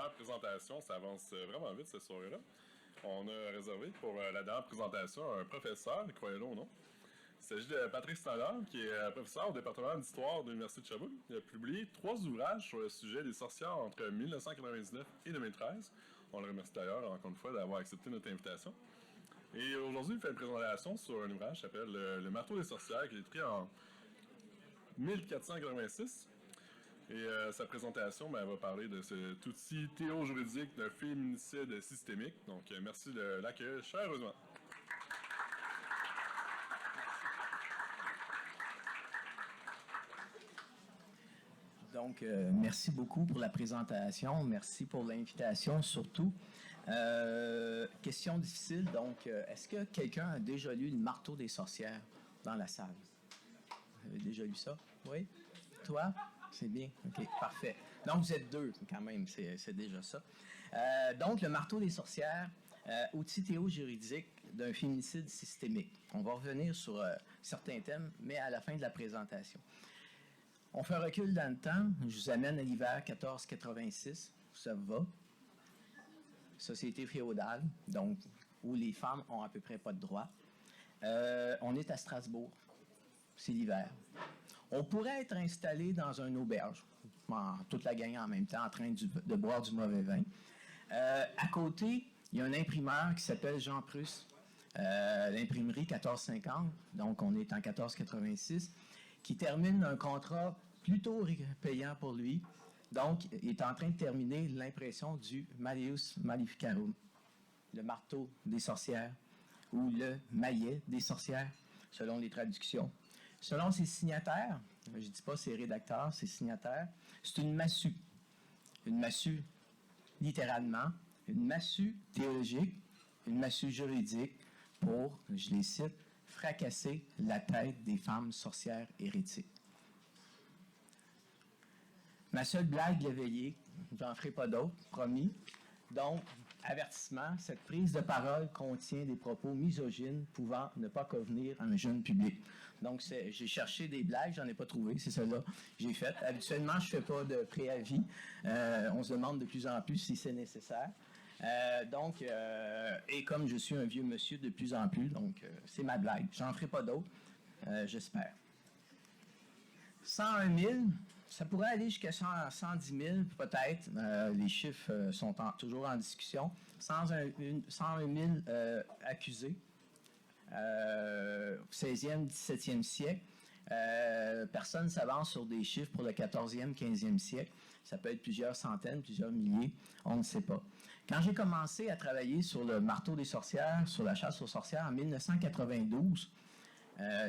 dernière présentation. Ça avance vraiment vite cette soirée-là. On a réservé pour la dernière présentation un professeur, croyez-le ou non. Il s'agit de Patrick Standard, qui est professeur au département d'histoire de l'Université de Sherbrooke. Il a publié 3 ouvrages sur le sujet des sorcières entre 1999 et 2013. On le remercie d'ailleurs, encore une fois, d'avoir accepté notre invitation. Et aujourd'hui, il fait une présentation sur un ouvrage qui s'appelle Le marteau des sorcières, qui est écrit en 1486. Et sa présentation, elle va parler de cet outil théo-juridique d'un féminicide systémique. Donc, merci de l'accueil chaleureusement. Donc, merci beaucoup pour la présentation. Merci pour l'invitation, surtout. Question difficile. Donc, est-ce que quelqu'un a déjà lu Le marteau des sorcières dans la salle? Vous avez déjà lu ça? Oui? Toi? C'est bien. OK, parfait. Donc, vous êtes 2 quand même. C'est déjà ça. Donc, Le marteau des sorcières, outil théo-juridique d'un féminicide systémique. On va revenir sur certains thèmes, mais à la fin de la présentation. On fait un recul dans le temps. Je vous amène à l'hiver 1486. Ça va. Société féodale, donc où les femmes ont à peu près pas de droits. On est à Strasbourg. C'est l'hiver. On pourrait être installé dans une auberge, toute la gang en même temps, en train de boire du mauvais vin. À côté, il y a un imprimeur qui s'appelle Jean Prusse, l'imprimerie 1450, donc on est en 1486, qui termine un contrat plutôt payant pour lui. Donc, il est en train de terminer l'impression du Malleus Maleficarum, le marteau des sorcières, ou le maillet des sorcières, selon les traductions. Selon ses signataires, je ne dis pas ses rédacteurs, ses signataires, c'est une massue. Une massue, littéralement, une massue théologique, une massue juridique pour, je les cite, fracasser la tête des femmes sorcières hérétiques. Ma seule blague l'éveillée, j'en ferai pas d'autres, promis. Donc, avertissement, cette prise de parole contient des propos misogynes pouvant ne pas convenir à un jeune public. Donc, j'ai cherché des blagues, j'en ai pas trouvé, c'est celle-là que j'ai faite. Habituellement, je fais pas de préavis. On se demande de plus en plus si c'est nécessaire. Et comme je suis un vieux monsieur de plus en plus, donc c'est ma blague. J'en ferai pas d'autres, j'espère. 101 000, ça pourrait aller jusqu'à 110 000, peut-être. Les chiffres sont toujours en discussion. 101 000 accusés. 16e, 17e siècle. Personne s'avance sur des chiffres pour le 14e, 15e siècle. Ça peut être plusieurs centaines, plusieurs milliers, on ne sait pas. Quand j'ai commencé à travailler sur le marteau des sorcières, sur la chasse aux sorcières en 1992,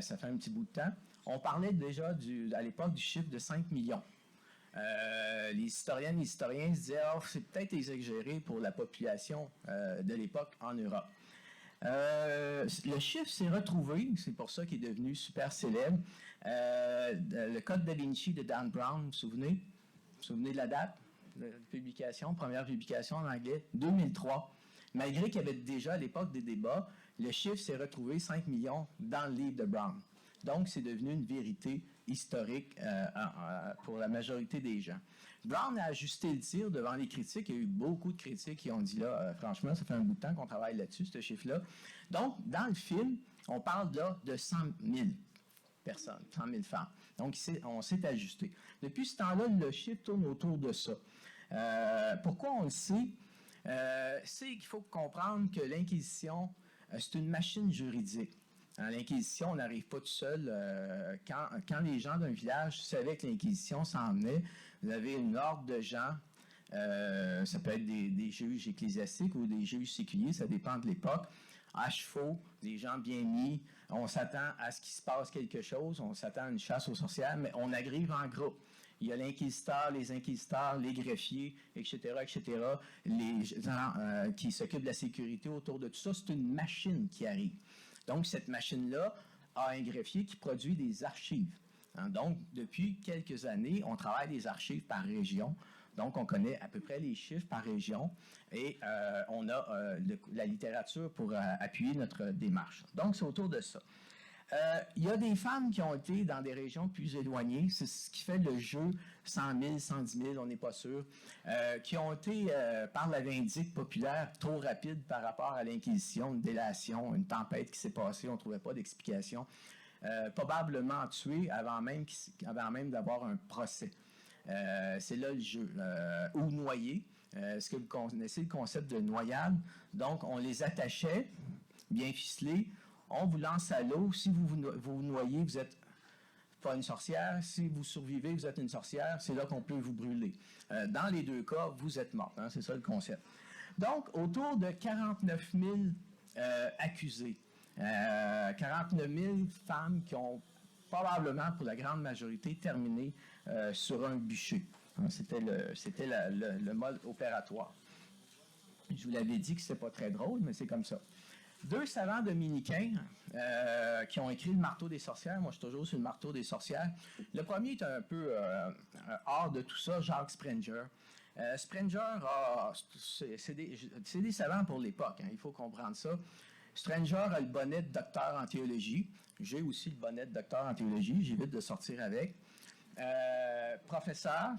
ça fait un petit bout de temps, on parlait déjà à l'époque du chiffre de 5 millions. Les historiennes et historiens se disaient « c'est peut-être exagéré pour la population de l'époque en Europe ». Le chiffre s'est retrouvé, c'est pour ça qu'il est devenu super célèbre. Le Code da Vinci de Dan Brown, vous vous souvenez? Vous vous souvenez de la date de publication, première publication en anglais, 2003. Malgré qu'il y avait déjà à l'époque des débats, le chiffre s'est retrouvé 5 millions dans le livre de Brown. Donc, c'est devenu une vérité historique pour la majorité des gens. Brown a ajusté le tir devant les critiques. Il y a eu beaucoup de critiques qui ont dit là, franchement, ça fait un bout de temps qu'on travaille là-dessus, ce chiffre-là. Donc, dans le film, on parle là de 100 000 personnes, 100 000 femmes. Donc, on s'est ajusté. Depuis ce temps-là, le chiffre tourne autour de ça. Pourquoi on le sait? C'est qu'il faut comprendre que l'Inquisition, c'est une machine juridique. Dans l'Inquisition, on n'arrive pas tout seul. Quand les gens d'un village savaient que l'Inquisition s'en venait, vous avez une horde de gens, ça peut être des juges ecclésiastiques ou des juges séculiers, ça dépend de l'époque, à chevaux, des gens bien mis, on s'attend à ce qu'il se passe quelque chose, on s'attend à une chasse aux sorcières, mais on arrive en groupe. Il y a l'inquisiteur, les inquisiteurs, les greffiers, etc., les gens qui s'occupent de la sécurité autour de tout ça. C'est une machine qui arrive. Donc, cette machine-là a un greffier qui produit des archives. Donc, depuis quelques années, on travaille des archives par région. Donc, on connaît à peu près les chiffres par région et on a la littérature pour appuyer notre démarche. Donc, c'est autour de ça. Il y a des femmes qui ont été dans des régions plus éloignées, c'est ce qui fait le jeu 100 000, 110 000, on n'est pas sûr, qui ont été, par la vindicte populaire, trop rapides par rapport à l'Inquisition, une délation, une tempête qui s'est passée, on ne trouvait pas d'explication, probablement tués avant même d'avoir un procès. C'est là le jeu. Ou noyés. Est-ce que vous connaissez le concept de noyade? Donc, on les attachait, bien ficelés, on vous lance à l'eau. Si vous noyez, vous êtes pas une sorcière. Si vous survivez, vous êtes une sorcière. C'est là qu'on peut vous brûler. Dans les deux cas, vous êtes mort. Hein, c'est ça le concept. Donc, autour de 49 000 accusés. 49 000 femmes qui ont probablement, pour la grande majorité, terminé sur un bûcher. Hein, c'était le mode opératoire. Je vous l'avais dit que ce n'était pas très drôle, mais c'est comme ça. 2 savants dominicains qui ont écrit le marteau des sorcières. Moi, je suis toujours sur le marteau des sorcières. Le premier est un peu hors de tout ça, Jacques Sprenger. Sprenger, c'est des savants pour l'époque, hein, il faut comprendre ça. Sprenger a le bonnet de docteur en théologie. J'ai aussi le bonnet de docteur en théologie, j'évite de sortir avec. Professeur,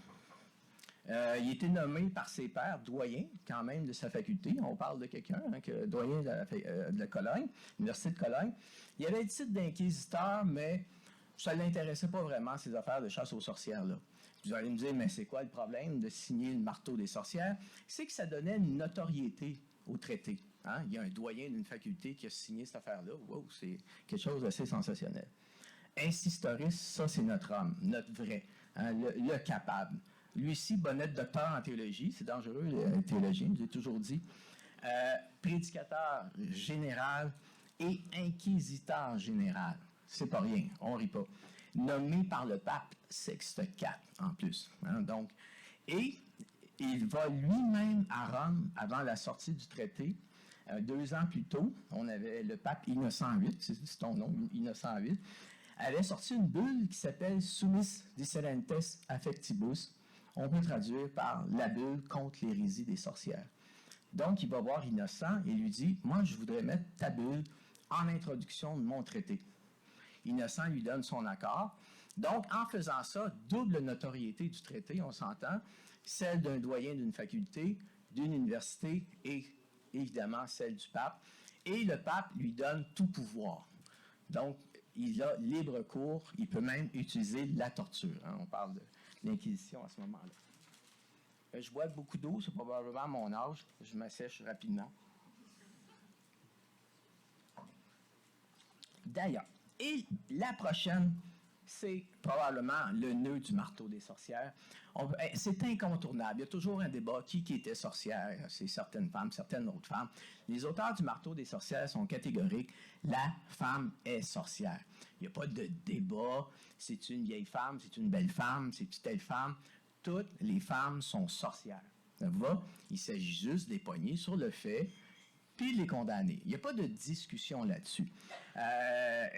il a été nommé par ses pairs doyen, quand même, de sa faculté. On parle de quelqu'un, hein, doyen de la Cologne, l'Université de Cologne. Il avait le titre d'inquisiteur, mais ça ne l'intéressait pas vraiment, ces affaires de chasse aux sorcières-là. Vous allez me dire, mais c'est quoi le problème de signer le marteau des sorcières? C'est que ça donnait une notoriété au traité. Hein? Il y a un doyen d'une faculté qui a signé cette affaire-là. Wow, c'est quelque chose d'assez sensationnel. Insistoris, ça, c'est notre homme, notre vrai, hein, le capable. Lui-ci, bonnet de docteur en théologie, c'est dangereux, les théologiens, je l'ai toujours dit. Prédicateur général et inquisiteur général. C'est pas rien, on rit pas. Nommé par le pape Sixte IV, en plus. Hein, donc, et il va lui-même à Rome avant la sortie du traité. 2 ans plus tôt, on avait le pape Innocent VIII, c'est ton nom, Innocent VIII, avait sorti une bulle qui s'appelle Summis Disserentes Affectibus. On peut traduire par la bulle contre l'hérésie des sorcières. Donc, il va voir Innocent et lui dit, moi, je voudrais mettre ta bulle en introduction de mon traité. Innocent lui donne son accord. Donc, en faisant ça, double notoriété du traité, on s'entend, celle d'un doyen d'une faculté, d'une université et évidemment celle du pape. Et le pape lui donne tout pouvoir. Donc, il a libre cours, il peut même utiliser la torture. Hein. On parle de l'Inquisition à ce moment-là. Je bois beaucoup d'eau, c'est probablement mon âge. Je m'assèche rapidement. D'ailleurs, et la prochaine, c'est probablement le nœud du marteau des sorcières. C'est incontournable. Il y a toujours un débat. Qui était sorcière? C'est certaines femmes, certaines autres femmes. Les auteurs du marteau des sorcières sont catégoriques. La femme est sorcière. Il n'y a pas de débat. C'est une vieille femme, c'est une belle femme, c'est une telle femme. Toutes les femmes sont sorcières. Ça va? Il s'agit juste des poignées sur le fait puis les condamner. Il n'y a pas de discussion là-dessus.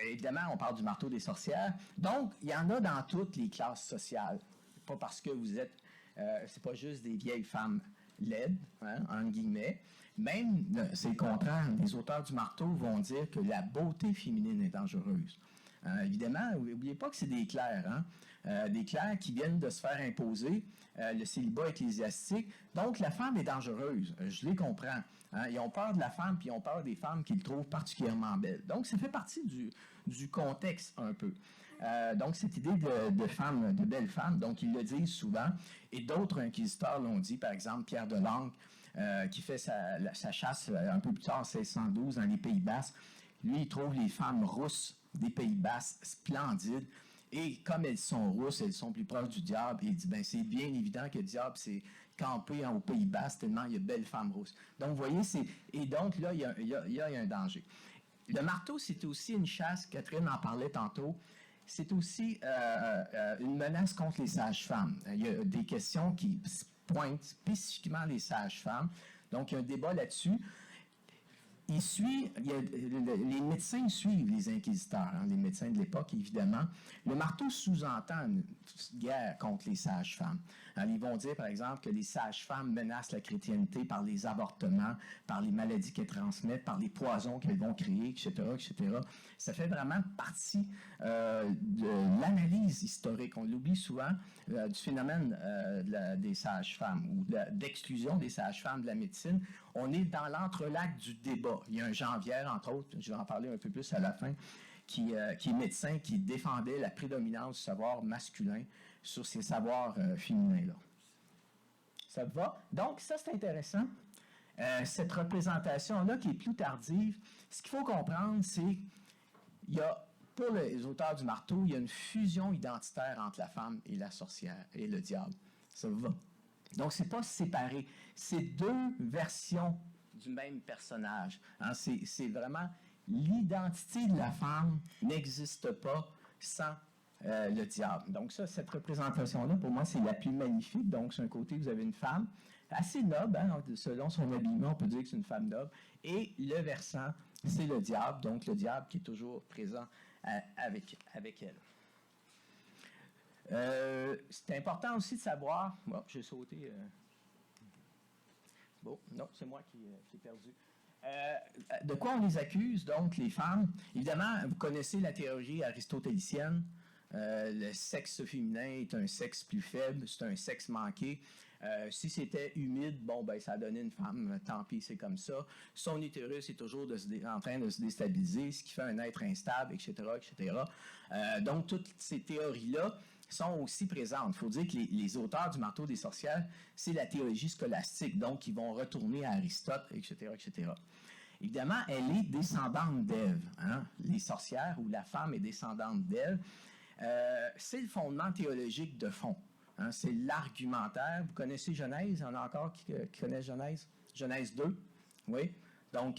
Évidemment, on parle du marteau des sorcières. Donc, il y en a dans toutes les classes sociales. Pas parce que vous êtes... c'est pas juste des vieilles femmes laides, hein, en guillemets. Même, c'est le contraire. Les auteurs du marteau vont dire que la beauté féminine est dangereuse. Évidemment, n'oubliez pas que c'est des clercs, hein? Des clercs qui viennent de se faire imposer le célibat ecclésiastique. Donc, la femme est dangereuse. Je les comprends. Hein? Ils ont peur de la femme, puis ils ont peur des femmes qu'ils trouvent particulièrement belles. Donc, ça fait partie du contexte un peu. Donc, cette idée de femmes, de belles femmes, donc ils le disent souvent, et d'autres inquisiteurs l'ont dit, par exemple Pierre de Langue, qui fait sa chasse un peu plus tard, en 1612, dans les Pays-Basques. Lui, il trouve les femmes rousses des Pays-Basques splendides, et comme elles sont rousses, elles sont plus proches du diable, et il dit, ben c'est bien évident que le diable s'est campé aux Pays-Basques, tellement il y a de belles femmes rousses. Donc, vous voyez, et donc là, il y a un danger. Le marteau, c'est aussi une chasse, Catherine en parlait tantôt, c'est aussi une menace contre les sages-femmes. Il y a des questions qui pointent spécifiquement les sages-femmes. Donc, il y a un débat là-dessus. les médecins suivent les inquisiteurs, les médecins de l'époque, évidemment. Le marteau sous-entend une guerre contre les sages-femmes. Ils vont dire, par exemple, que les sages-femmes menacent la chrétienté par les avortements, par les maladies qu'elles transmettent, par les poisons qu'elles vont créer, etc., etc. Ça fait vraiment partie de l'analyse historique. On l'oublie souvent, du phénomène des sages-femmes ou d'exclusion des sages-femmes de la médecine. On est dans l'entrelac du débat. Il y a un Jean-Vière, entre autres, je vais en parler un peu plus à la fin, qui est médecin, qui défendait la prédominance du savoir masculin sur ces savoirs féminins-là. Ça va? Donc, ça, c'est intéressant. Cette représentation-là, qui est plus tardive, ce qu'il faut comprendre, c'est qu'il y a, pour les auteurs du marteau, il y a une fusion identitaire entre la femme et la sorcière et le diable. Ça va? Donc, ce n'est pas séparé. C'est deux versions du même personnage. C'est vraiment l'identité de la femme n'existe pas sans le diable. Donc, ça, cette représentation-là, pour moi, c'est la plus magnifique. Donc, sur un côté, vous avez une femme assez noble, selon son habillement, on peut dire que c'est une femme noble. Et le versant, c'est le diable. Donc, le diable qui est toujours présent avec elle. C'est important aussi de savoir... Bon, j'ai sauté... Bon, non, c'est moi qui ai perdu. De quoi on les accuse, donc, les femmes? Évidemment, vous connaissez la théorie aristotélicienne. Le sexe féminin est un sexe plus faible, c'est un sexe manqué. Si c'était humide, bon, ben, ça a donné une femme, tant pis, c'est comme ça. Son utérus est toujours en train de se déstabiliser, ce qui fait un être instable, etc., etc. Donc, toutes ces théories-là sont aussi présentes. Il faut dire que les auteurs du marteau des sorcières, c'est la théologie scolastique, donc ils vont retourner à Aristote, etc., etc. Évidemment, elle est descendante d'Ève. Les sorcières, ou la femme est descendante d'Ève. C'est le fondement théologique de fond. C'est l'argumentaire. Vous connaissez Genèse? Il y en a encore qui connaissent Genèse? Genèse 2, oui. Donc,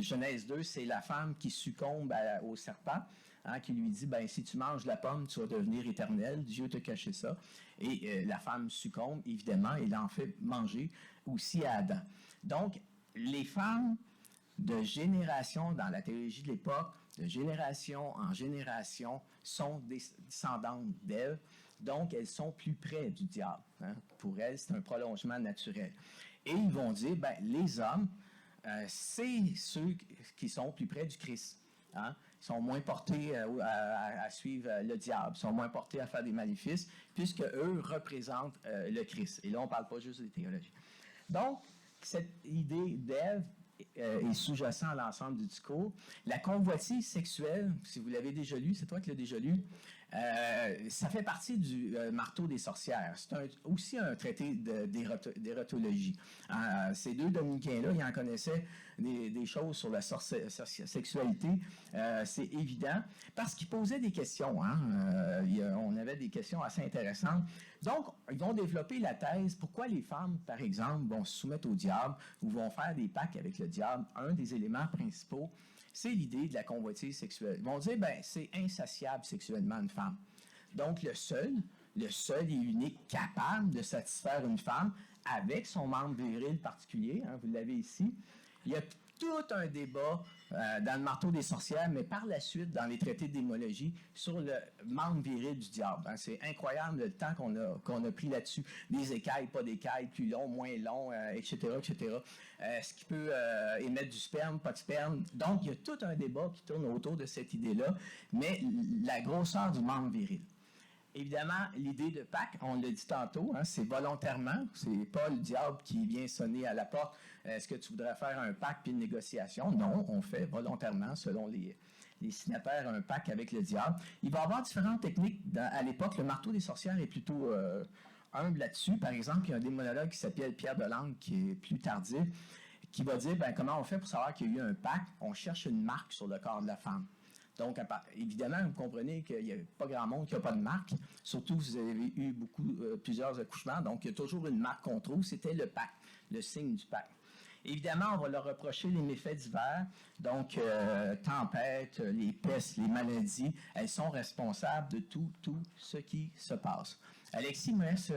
Genèse 2, c'est la femme qui succombe au serpent, qui lui dit, ben, si tu manges la pomme, tu vas devenir éternel. Dieu t'a caché ça. Et la femme succombe, évidemment, et il en fait manger aussi à Adam. Donc, les femmes de génération, dans la théologie de l'époque, de génération en génération, sont descendantes d'Ève. Donc, elles sont plus près du diable. Pour elles, c'est un prolongement naturel. Et ils vont dire, ben, les hommes, c'est ceux qui sont plus près du Christ. Ils sont moins portés à suivre le diable, sont moins portés à faire des maléfices, puisque eux représentent le Christ. Et là, on ne parle pas juste des théologies. Donc, cette idée d'Ève est sous-jacent à l'ensemble du discours. La convoitise sexuelle, si vous l'avez déjà lu, c'est toi qui l'as déjà lu, ça fait partie du marteau des sorcières. C'est aussi un traité d'érotologie. Ces deux dominicains-là, ils en connaissaient des choses sur la sexualité, c'est évident, parce qu'ils posaient des questions. On avait des questions assez intéressantes. Donc, ils vont développer la thèse, pourquoi les femmes, par exemple, vont se soumettre au diable ou vont faire des pactes avec le diable. Un des éléments principaux, c'est l'idée de la convoitise sexuelle. Ils vont dire, ben, c'est insatiable sexuellement une femme. Donc, le seul et unique capable de satisfaire une femme avec son membre viril particulier, vous l'avez ici, il y a tout un débat dans le marteau des sorcières, mais par la suite, dans les traités de démologie, sur le membre viril du diable. C'est incroyable le temps qu'on a pris là-dessus. Des écailles, pas d'écailles, plus long, moins long, etc., etc. Ce qui peut émettre du sperme, pas de sperme. Donc, il y a tout un débat qui tourne autour de cette idée-là, mais la grosseur du membre viril. Évidemment, l'idée de Pâques, on l'a dit tantôt, c'est volontairement. C'est pas le diable qui vient sonner à la porte. Est-ce que tu voudrais faire un pacte puis une négociation? Non, on fait volontairement, selon les signataires, un pacte avec le diable. Il va y avoir différentes techniques. À l'époque, le marteau des sorcières est plutôt humble là-dessus. Par exemple, il y a un démonologue qui s'appelle Pierre Delangle, qui est plus tardif, qui va dire, comment on fait pour savoir qu'il y a eu un pacte? On cherche une marque sur le corps de la femme. Donc, évidemment, vous comprenez qu'il n'y a pas grand monde qui n'a pas de marque, surtout si vous avez eu plusieurs accouchements, donc il y a toujours une marque qu'on trouve, c'était le pacte, le signe du pacte. Évidemment, on va leur reprocher les méfaits divers, donc tempêtes, les pestes, les maladies, elles sont responsables de tout ce qui se passe. Alexis me laisse...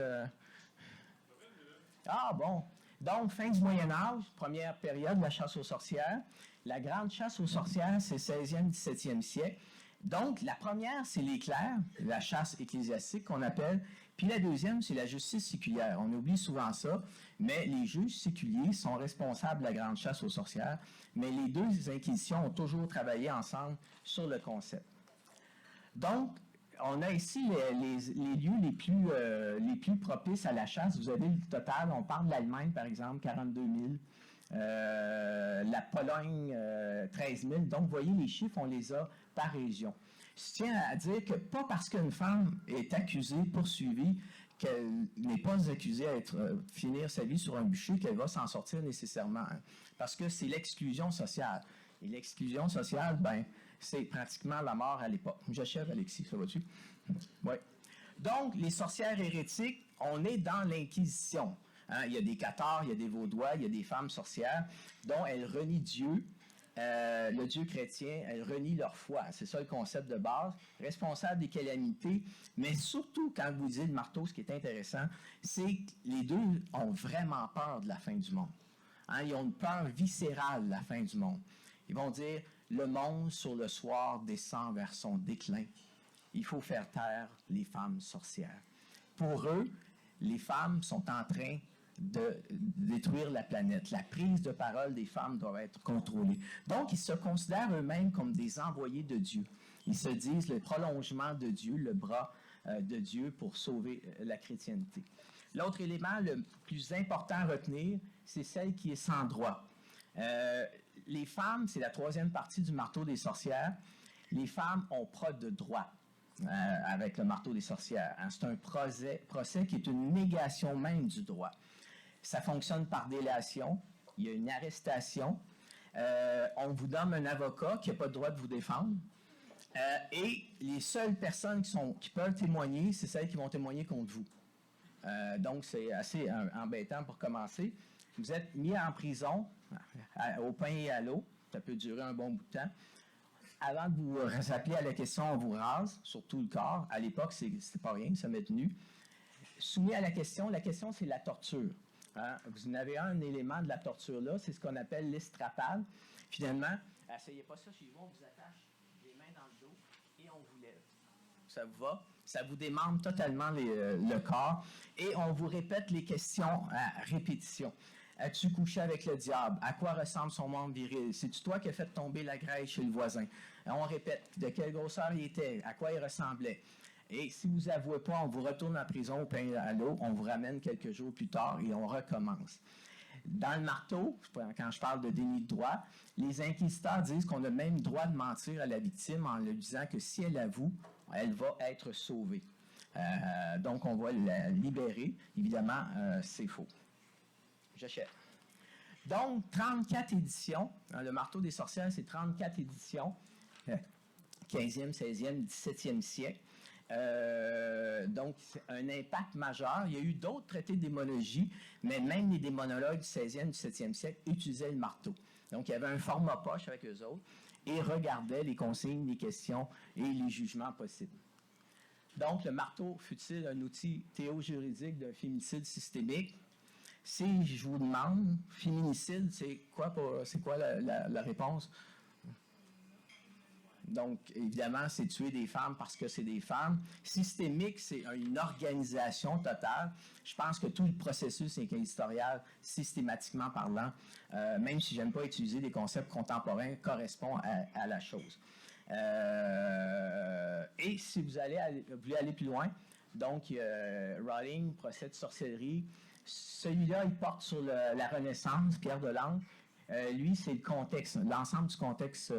Ah bon, Donc, fin du Moyen Âge, première période, la chasse aux sorcières. La grande chasse aux sorcières, c'est 16e, 17e siècle. Donc, la première, c'est les clercs, la chasse ecclésiastique qu'on appelle. Puis la deuxième, c'est la justice séculière. On oublie souvent ça, mais les juges séculiers sont responsables de la grande chasse aux sorcières. Mais les deux inquisitions ont toujours travaillé ensemble sur le concept. Donc, on a ici les lieux les plus propices à la chasse. Vous avez le total, on parle de l'Allemagne, par exemple, 42 000. La Pologne, 13 000. Donc, vous voyez, les chiffres, on les a par région. Je tiens à dire que pas parce qu'une femme est accusée, poursuivie, qu'elle n'est pas accusée à finir sa vie sur un bûcher, qu'elle va s'en sortir nécessairement. Hein, parce que c'est l'exclusion sociale. Et l'exclusion sociale, ben, c'est pratiquement la mort à l'époque. J'achève, Alexis, ça va-tu? Oui. Donc, les sorcières hérétiques, on est dans l'Inquisition. Hein, il y a des cathars, il y a des vaudois, il y a des femmes sorcières dont elles renient Dieu, le Dieu chrétien, elles renient leur foi. C'est ça le concept de base. Responsable des calamités, mais surtout, quand vous lisez le marteau, ce qui est intéressant, c'est que les deux ont vraiment peur de la fin du monde. Hein, ils ont une peur viscérale de la fin du monde. Ils vont dire, le monde sur le soir descend vers son déclin. Il faut faire taire les femmes sorcières. Pour eux, les femmes sont en train de détruire la planète. La prise de parole des femmes doit être contrôlée. Donc, ils se considèrent eux-mêmes comme des envoyés de Dieu. Ils se disent le prolongement de Dieu, le bras de Dieu pour sauver la chrétienté. L'autre élément le plus important à retenir, c'est celle qui est sans droit. Les femmes, c'est la troisième partie du marteau des sorcières. Les femmes ont pas de droit avec le marteau des sorcières. Hein. C'est un procès qui est une négation même du droit. Ça fonctionne par délation. Il y a une arrestation. On vous donne un avocat qui n'a pas le droit de vous défendre. Et les seules personnes qui peuvent témoigner, c'est celles qui vont témoigner contre vous. Donc, c'est assez embêtant pour commencer. Vous êtes mis en prison au pain et à l'eau. Ça peut durer un bon bout de temps. Avant de vous appeler à la question, on vous rase sur tout le corps. À l'époque, c'était pas rien, ça m'est tenu. Soumis à la question, c'est la torture. Hein? Vous en avez un élément de la torture là, c'est ce qu'on appelle l'estrapade. Finalement, essayez pas ça chez vous, on vous attache les mains dans le dos et on vous lève. Ça vous va? Ça vous démembre totalement le corps et on vous répète les questions à répétition. As-tu couché avec le diable? À quoi ressemble son membre viril? C'est-tu toi qui as fait tomber la graisse chez le voisin? On répète de quelle grosseur il était, à quoi il ressemblait. Et si vous n'avouez pas, on vous retourne en prison au pain et à l'eau, on vous ramène quelques jours plus tard et on recommence. Dans le marteau, quand je parle de déni de droit, les inquisiteurs disent qu'on a même droit de mentir à la victime en lui disant que si elle avoue, elle va être sauvée. Donc, on va la libérer. Évidemment, c'est faux. J'achète. Donc, 34 éditions. Le marteau des sorcières, c'est 34 éditions. 15e, 16e, 17e siècle. Donc, c'est un impact majeur. Il y a eu d'autres traités de démonologie, mais même les démonologues du 16e, 17e siècle utilisaient le marteau. Donc, il y avait un format poche avec eux autres et regardaient les consignes, les questions et les jugements possibles. Donc, le marteau fut-il un outil théo-juridique d'un féminicide systémique? Si je vous demande, féminicide, c'est quoi la réponse? Donc, évidemment, c'est tuer des femmes parce que c'est des femmes. Systémique, c'est une organisation totale. Je pense que tout le processus inquisitorial, systématiquement parlant, même si je n'aime pas utiliser des concepts contemporains, correspond à la chose. Et si vous voulez aller plus loin, donc, Rowling, procès de sorcellerie, celui-là, il porte sur la Renaissance, Pierre de Lande. Lui, c'est le contexte, l'ensemble du contexte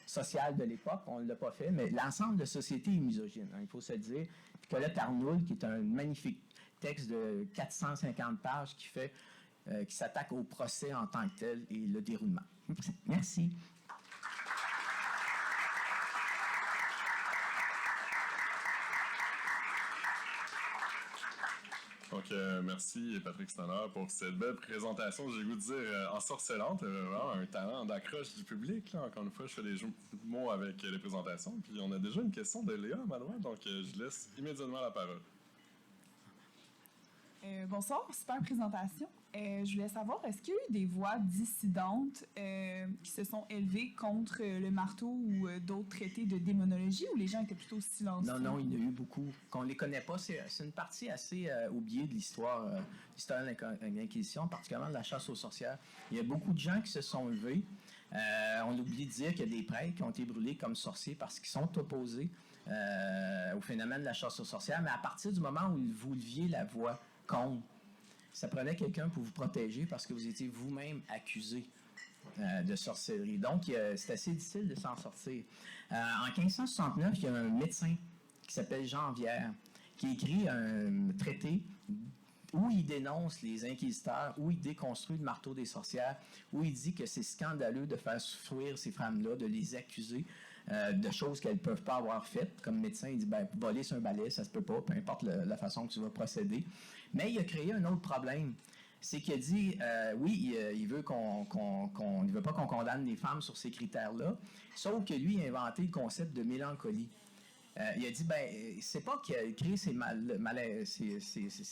social de l'époque. On ne l'a pas fait, mais l'ensemble de la société est misogyne, hein, il faut se le dire. Puis Colette Arnould, qui est un magnifique texte de 450 pages qui s'attaque au procès en tant que tel et le déroulement. Merci. Donc, merci Patrick Stanner pour cette belle présentation, j'ai le goût de dire ensorcelante, vraiment un talent d'accroche du public. Là. Encore une fois, je fais des jeux de mots avec les présentations. Puis on a déjà une question de Léa Malouin, donc je laisse immédiatement la parole. Bonsoir, super présentation. Je voulais savoir, est-ce qu'il y a eu des voix dissidentes qui se sont élevées contre le marteau ou d'autres traités de démonologie, ou les gens étaient plutôt silencieux? Non, il y en a eu beaucoup. Qu'on ne les connaît pas, c'est une partie assez oubliée de l'histoire de l'Inquisition, particulièrement de la chasse aux sorcières. Il y a beaucoup de gens qui se sont levés. On oublie de dire qu'il y a des prêtres qui ont été brûlés comme sorciers parce qu'ils sont opposés au phénomène de la chasse aux sorcières, mais à partir du moment où vous leviez la voix contre, ça prenait quelqu'un pour vous protéger parce que vous étiez vous-même accusé de sorcellerie. Donc, c'est assez difficile de s'en sortir. En 1569, il y a un médecin qui s'appelle Jean Vière qui écrit un traité où il dénonce les inquisiteurs, où il déconstruit le marteau des sorcières, où il dit que c'est scandaleux de faire souffrir ces femmes-là, de les accuser de choses qu'elles ne peuvent pas avoir faites. Comme médecin, il dit, voler sur un balai, ça se peut pas, peu importe la façon que tu vas procéder. Mais il a créé un autre problème. C'est qu'il a dit, oui, il veut il veut pas qu'on condamne les femmes sur ces critères-là, sauf que lui, il a inventé le concept de mélancolie. Il a dit, c'est pas qu'il a créé ces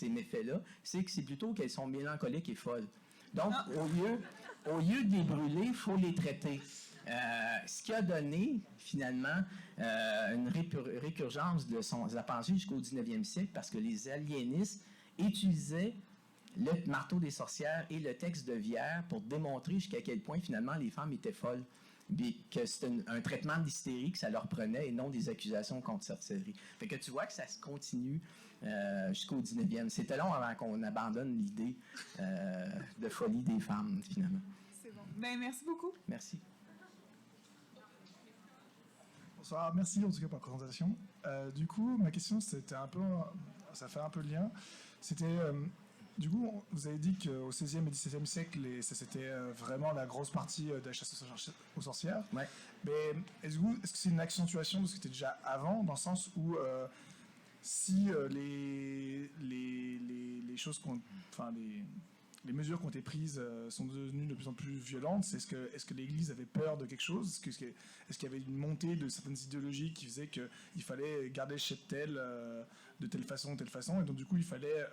méfaits-là, c'est que c'est plutôt qu'elles sont mélancoliques et folles. Donc, au lieu de les brûler, il faut les traiter. Ce qui a donné, finalement, une récurrence de sa pensée jusqu'au 19e siècle, parce que les aliénistes utilisaient le marteau des sorcières et le texte de Vière pour démontrer jusqu'à quel point, finalement, les femmes étaient folles. Que c'était un traitement d'hystérie que ça leur prenait et non des accusations contre sorcellerie. Fait que tu vois que ça se continue jusqu'au 19e. C'était long avant qu'on abandonne l'idée de folie des femmes, finalement. C'est bon. Merci beaucoup. Merci. Bonsoir, merci en tout cas pour la présentation. Du coup, ma question, c'était ça fait un peu le lien. C'était, du coup, vous avez dit qu'au XVIe et XVIIe siècle, ça c'était vraiment la grosse partie de la chasse aux sorcières. Ouais. Mais est-ce que c'est une accentuation de ce qui était déjà avant, dans le sens où si les choses les mesures qui ont été prises sont devenues de plus en plus violentes, est-ce que l'Église avait peur de quelque chose? Est-ce qu'il y avait une montée de certaines idéologies qui faisaient qu'il fallait garder le cheptel de telle façon, et donc du coup il fallait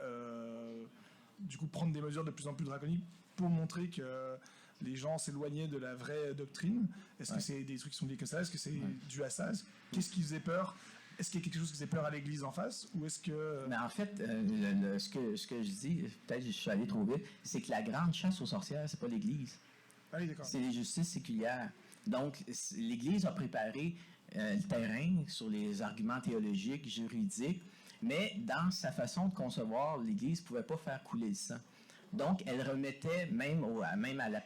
prendre des mesures de plus en plus draconiques pour montrer que les gens s'éloignaient de la vraie doctrine? Est-ce que c'est des trucs qui sont liés que ça? Est-ce que c'est dû à ça? Qu'est-ce qui faisait peur? Est-ce qu'il y a quelque chose qui faisait peur à l'Église en face, ou est-ce que... Mais en fait, ce que je dis, peut-être que je suis allé trop vite, c'est que la grande chasse aux sorcières, c'est pas l'Église. Ah oui, d'accord. C'est les justices séculières. Donc, l'Église a préparé le terrain sur les arguments théologiques, juridiques, mais dans sa façon de concevoir, l'Église ne pouvait pas faire couler le sang. Donc, elle remettait, même à la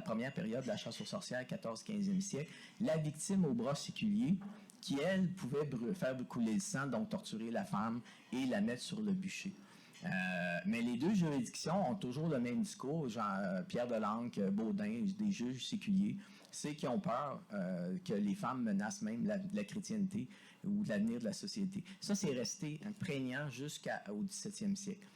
première période de la chasse aux sorcières, 14-15e siècle, la victime au bras séculier, qui, elle, pouvait faire couler le sang, donc torturer la femme et la mettre sur le bûcher. Mais les deux juridictions ont toujours le même discours, genre Pierre Delanque, Baudin, des juges séculiers, c'est qu'ils ont peur que les femmes menacent même la chrétienté ou l'avenir de la société. Ça, c'est resté prégnant jusqu'au 17e siècle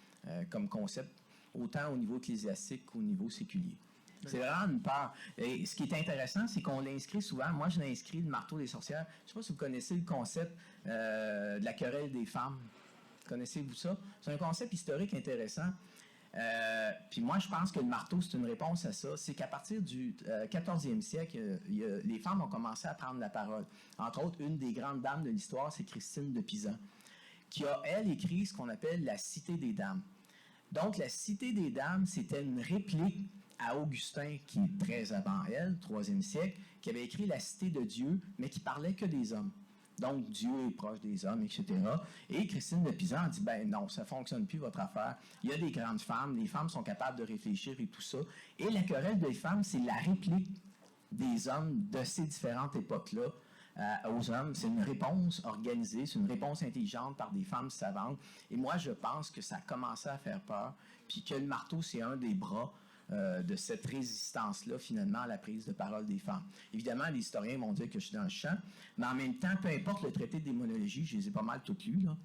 comme concept, autant au niveau ecclésiastique qu'au niveau séculier. C'est vraiment une peur. Et ce qui est intéressant, c'est qu'on l'inscrit souvent. Moi, je l'inscris le marteau des sorcières. Je ne sais pas si vous connaissez le concept de la querelle des femmes. Connaissez-vous ça? C'est un concept historique intéressant. Puis moi, je pense que le marteau, c'est une réponse à ça. C'est qu'à partir du 14e siècle, les femmes ont commencé à prendre la parole. Entre autres, une des grandes dames de l'histoire, c'est Christine de Pisan, qui a, elle, écrit ce qu'on appelle la Cité des dames. Donc, la Cité des dames, c'était une réplique à Augustin, qui est très avant elle, 3e siècle, qui avait écrit la Cité de Dieu, mais qui parlait que des hommes. Donc, Dieu est proche des hommes, etc. Et Christine de Pisan a dit, non, ça ne fonctionne plus, votre affaire. Il y a des grandes femmes, les femmes sont capables de réfléchir et tout ça. Et la querelle des femmes, c'est la réplique des hommes de ces différentes époques-là aux hommes. C'est une réponse organisée, c'est une réponse intelligente par des femmes savantes. Et moi, je pense que ça a commencé à faire peur, puis que le marteau, c'est un des bras de cette résistance-là, finalement, à la prise de parole des femmes. Évidemment, les historiens vont dire que je suis dans le champ, mais en même temps, peu importe le traité de démonologie, je les ai pas mal toutes lus, là,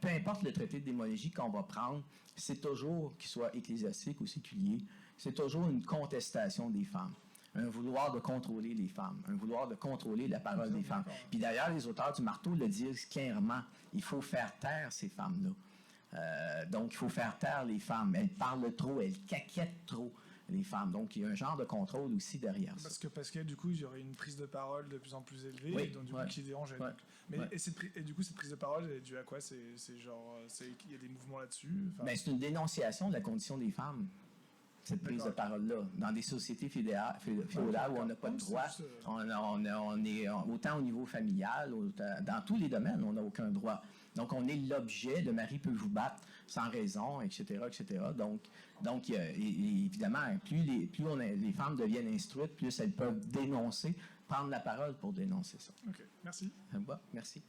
peu importe le traité de démonologie qu'on va prendre, c'est toujours, qu'il soit ecclésiastique ou séculier, c'est toujours une contestation des femmes. Un vouloir de contrôler les femmes, un vouloir de contrôler la parole des femmes. Puis d'ailleurs, les auteurs du marteau le disent clairement, il faut faire taire ces femmes-là. Donc, il faut faire taire les femmes. Elles parlent trop, elles caquettent trop, les femmes. Donc, il y a un genre de contrôle aussi derrière ça. Parce que du coup, il y aurait une prise de parole de plus en plus élevée, Oui, et donc, du coup, qui dérange. Ouais, Mais, ouais. et du coup, cette prise de parole, elle est due à quoi? C'est genre, il y a des mouvements là-dessus? Enfin, Ben, c'est une dénonciation de la condition des femmes, cette prise de D'accord. parole-là. Dans des sociétés féodales où on n'a pas de C'est droit, juste, on est autant au niveau familial, dans tous les domaines, on n'a aucun droit. Donc, on est l'objet de Marie peut vous battre sans raison, etc., etc. Donc évidemment, plus les femmes deviennent instruites, plus elles peuvent dénoncer, prendre la parole pour dénoncer ça. OK, merci. Bon, merci.